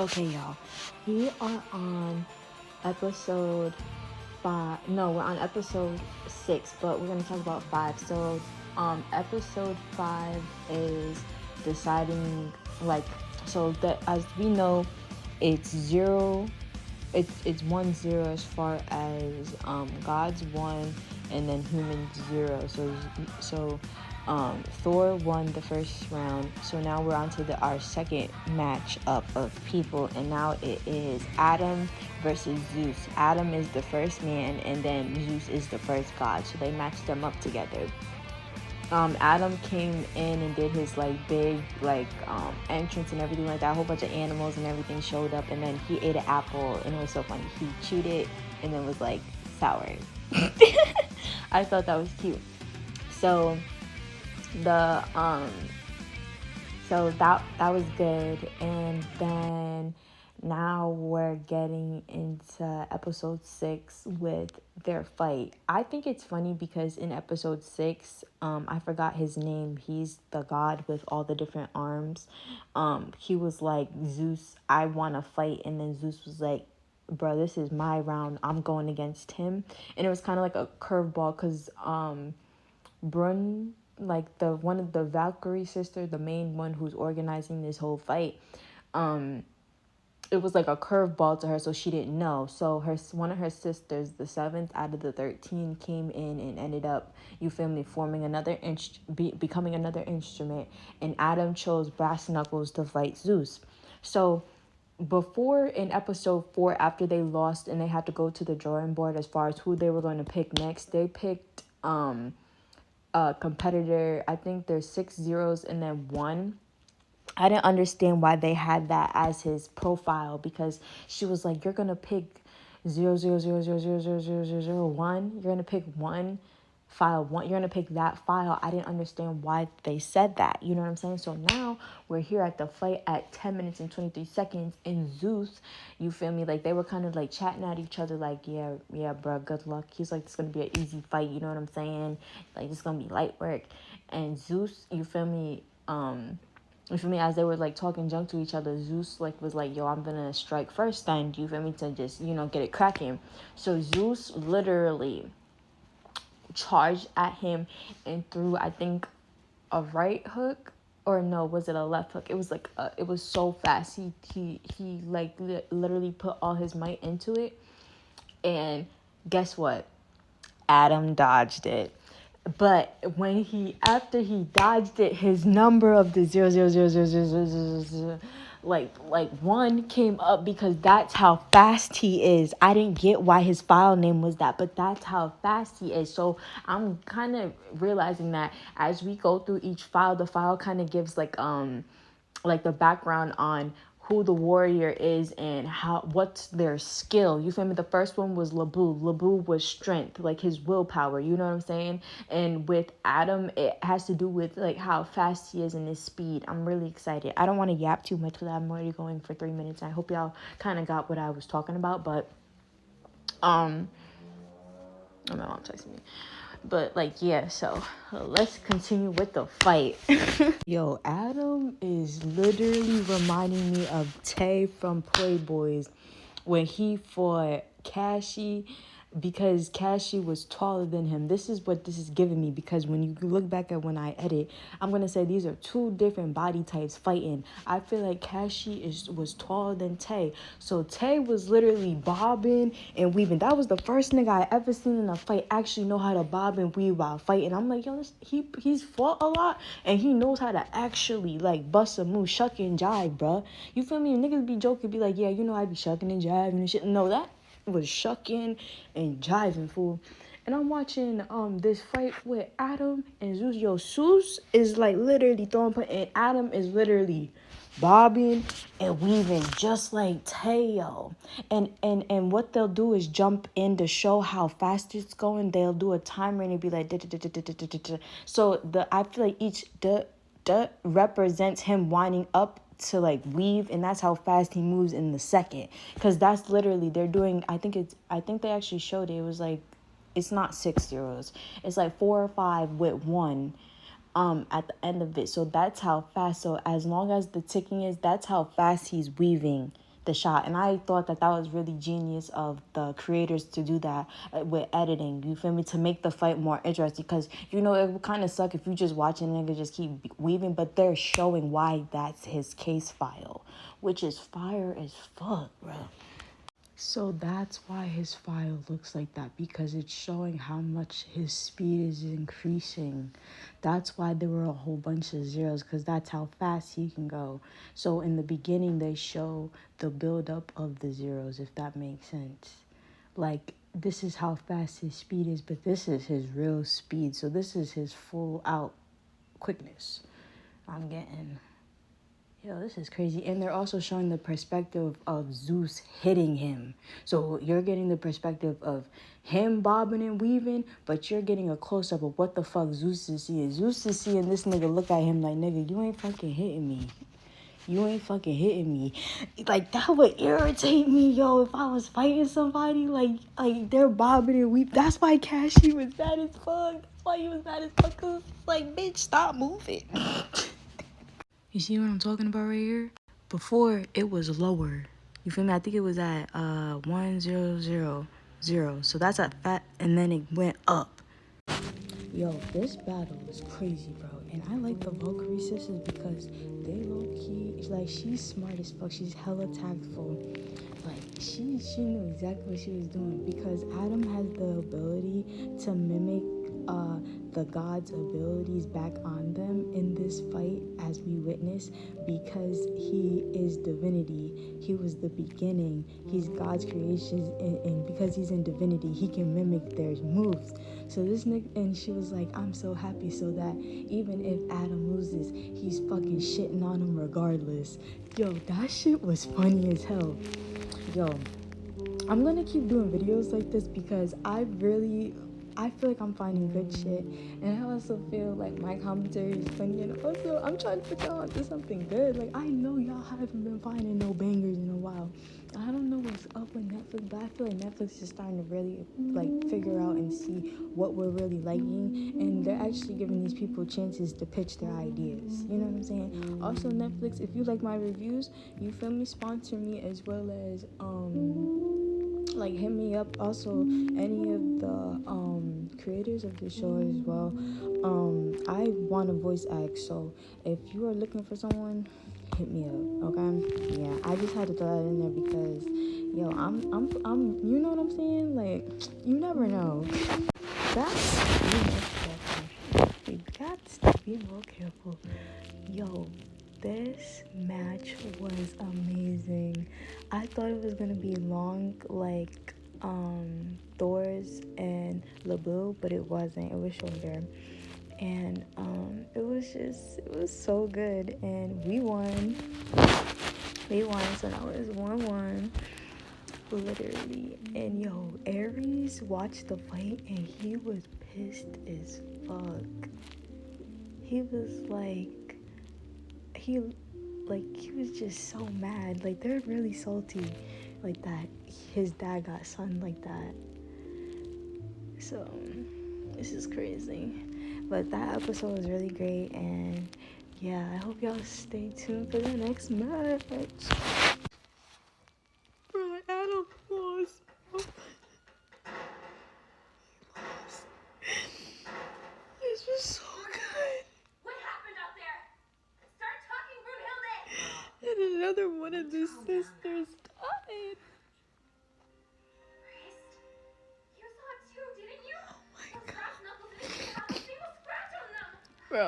Okay, y'all. We are on episode 5. No, we're on episode 6, but we're going to talk about 5. So, episode 5 is deciding, like, so that as we know, it's 0. It's 1-0 as far as God's 1 and then humans 0. So Thor won the first round. So now we're on to our second match up of people, and now it is Adam versus Zeus. Adam is the first man, and then Zeus is the first god. So they matched them up together. Adam came in and did his big entrance and everything like that. A whole bunch of animals and everything showed up, and then he ate an apple, and it was so funny. He chewed it and then was like sour. I thought that was cute. So the so that was good, and then now we're getting into episode 6 with their fight. I think it's funny because in episode 6, I forgot his name. He's the god with all the different arms. He was like, Zeus, I want to fight, and then Zeus was like, bro, this is my round, I'm going against him. And it was kind of like a curveball because Brun, like the one of the Valkyrie sister, the main one who's organizing this whole fight, it was like a curveball to her, so she didn't know. So one of her sisters, the 7th out of the 13, came in and ended up, you feel me, forming another becoming another instrument. And Adam chose Brass Knuckles to fight Zeus. So before in episode 4, after they lost and they had to go to the drawing board as far as who they were going to pick next, they picked a competitor. I think there's 6 zeros and then 1. I didn't understand why they had that as his profile, because she was like, you're gonna pick 000000001. You're gonna pick file 1. You're gonna pick that file. I didn't understand why they said that. You know what I'm saying? So now we're here at the fight at 10 minutes and 23 seconds. And Zeus, you feel me? Like they were kind of like chatting at each other, like, yeah, bro, good luck. He's like, it's gonna be an easy fight. You know what I'm saying? Like it's gonna be light work. And Zeus, you feel me? You feel me? As they were like talking junk to each other, Zeus was like, yo, I'm gonna strike first then, you feel me, to just, get it cracking. So Zeus literally charged at him and threw, I think, a right hook, or no, was it a left hook? It was like it was so fast. He like literally put all his might into it, and guess what? Adam dodged it. But after he dodged it, his number of the 0000000 like 1 came up, because that's how fast he is. I didn't get why his file name was that, but that's how fast he is. So I'm kind of realizing that as we go through each file, the file kind of gives like the background on who the warrior is and what's their skill. You feel me? The first one was Labu. Labu was strength, like his willpower. You know what I'm saying? And with Adam, it has to do with like how fast he is and his speed. I'm really excited. I don't want to yap too much because I'm already going for 3 minutes. I hope y'all kind of got what I was talking about. But oh, my mom texted me. But yeah, so let's continue with the fight. Yo, Adam is literally reminding me of Tay from Playboys when he fought Cassie, because Cassie was taller than him. This is what this is giving me, because when you look back at when I edit, I'm going to say these are 2 different body types fighting. I feel like Cassie was taller than Tay. So Tay was literally bobbing and weaving. That was the first nigga I ever seen in a fight actually know how to bob and weave while fighting. I'm like, yo, he's fought a lot and he knows how to actually like bust a move, shuck and jive, bruh. You feel me? Niggas be joking, be like, yeah, I be shucking and jiving and shit. No, that was shucking and jiving, fool. And I'm watching this fight with Adam and Zeus. Yo, Zeus is like literally throwing punch, and Adam is literally bobbing and weaving just like Teo. And what they'll do is jump in to show how fast it's going. They'll do a timer and it'll be like so I feel like each represents him winding up to like weave, and that's how fast he moves in the second, because that's literally they're doing. I think they actually showed it. It was like, it's not 6 zeros, it's like 4 or 5 with 1 at the end of it. So that's how fast. So as long as the ticking is, that's how fast he's weaving the shot. And I thought that was really genius of the creators to do that with editing, you feel me, to make the fight more interesting. Because, you know, it would kind of suck if you just watch a nigga just keep weaving, but they're showing why that's his case file, which is fire as fuck, bro. So that's why his file looks like that, because it's showing how much his speed is increasing. That's why there were a whole bunch of zeros, because that's how fast he can go. So in the beginning, they show the buildup of the zeros, if that makes sense. Like, this is how fast his speed is, but this is his real speed. So this is his full out quickness. I'm getting... Yo, this is crazy. And they're also showing the perspective of Zeus hitting him. So you're getting the perspective of him bobbing and weaving, but you're getting a close-up of what the fuck Zeus is seeing. Zeus is seeing this nigga look at him like, nigga, you ain't fucking hitting me. You ain't fucking hitting me. Like, that would irritate me, yo, if I was fighting somebody. Like they're bobbing and weaving. That's why Cashy was mad as fuck. That's why he was mad as fuck. Cause like, bitch, stop moving. You see what I'm talking about right here? Before, it was lower. You feel me? I think it was at 1000. So that's at fat, and then it went up. Yo, this battle is crazy, bro. And I like the Valkyrie sisters because they low-key, like, she's smart as fuck. She's hella tactful. Like, she knew exactly what she was doing, because Adam has the ability to mimic the gods' abilities back on them in this fight, as we witness, because he is divinity. He was the beginning. He's God's creation, and because he's in divinity, he can mimic their moves. So this nigga, and she was like, I'm so happy so that even if Adam loses, he's fucking shitting on him regardless. Yo, that shit was funny as hell. Yo, I'm gonna keep doing videos like this because I feel like I'm finding good shit, and I also feel like my commentary is funny, and also I'm trying to put y'all onto something good. Like, I know y'all haven't been finding no bangers in a while. I don't know what's up with Netflix, but I feel like Netflix is starting to really like figure out and see what we're really liking, and they're actually giving these people chances to pitch their ideas. You know what I'm saying? Also, Netflix, if you like my reviews, you feel me, sponsor me, as well as like hit me up. Also, any of the creators of the show as well. I want a voice act, so if you are looking for someone, hit me up, okay? Yeah, I just had to throw that in there because, yo, I'm you know what I'm saying? Like, you never know. That's be more careful. You got to be more careful. Yo, this match was amazing. I thought it was gonna be long, like Thor's and LeBeau, but it wasn't. It was shorter, and it was so good, and we won. So now it's 1-1, literally. And yo, Ares watched the fight, and he was pissed as fuck. He was like, he was just so mad. Like, they're really salty, like that his dad got son like that. So this is crazy, but that episode was really great, and yeah, I hope y'all stay tuned for the next match. Bro, Adam lost. This was so good. What happened out there? Start talking, Brunhilde! And another one of the sisters died. You saw it too, didn't you? Oh my God. Brass knuckles didn't even have a single scratch on them. Bro,